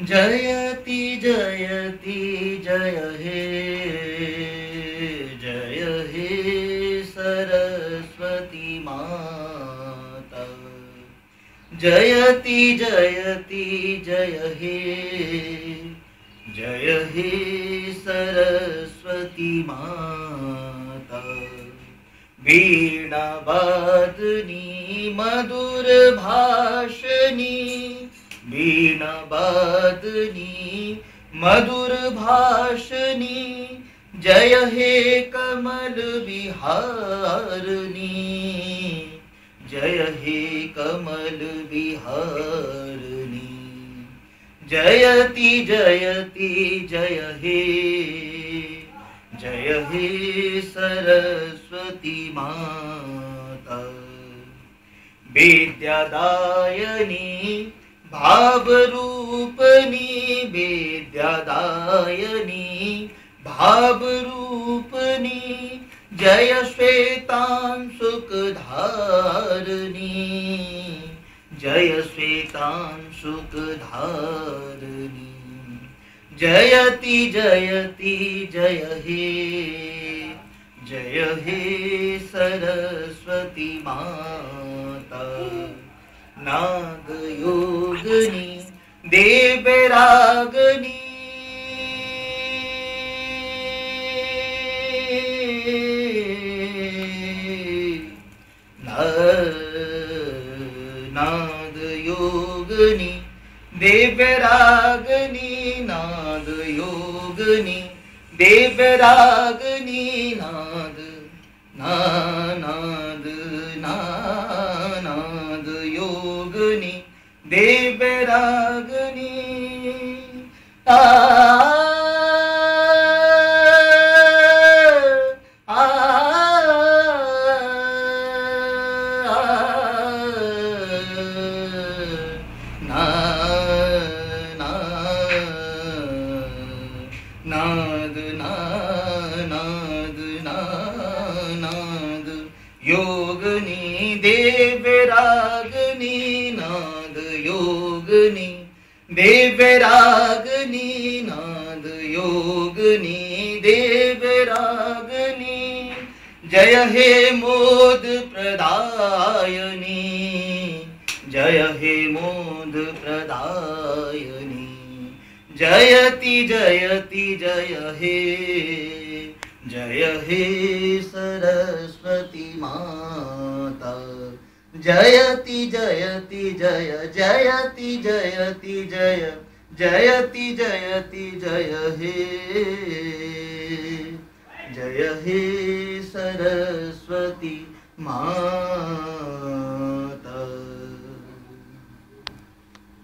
जयति जयति जय हे सरस्वती माता। जयति जयति जय हे सरस्वती माता। वीणा वादनी मधुर भाषणी, वीणा वादनी मधुर भाषणी, जय हे कमल विहारिणी, जय हे कमल विहारिणी। जयति जयति जय हे सरस्वती माता। विद्यादायिनी भावरूपिणी, विद्यादायिनी भावरूपिणी, जय श्वेतांशुकधारिणी, जय श्वेतांशुकधारिणी। जयति जयति जय हे सरस्वती माता। नागयोगिनी देवरागिनी, नादयोगिनी देवरागिनी, नादयोगिनी देवरागिनी, नाद नाद नाद योगिनी देवरागिनी। नाद नाद नाद योगिनी देवरागिनी, नाद योगिनी देवरागिनी, नाद योगिनी देवरागिनी। जय हे मोद प्रदायिनी, जय हे मोद प्रदायिनी। जयति जयति जय हे सरस्वती माता। जयति जयति जय जयति जयति जय जयति जयति जय हे सरस्वती माता।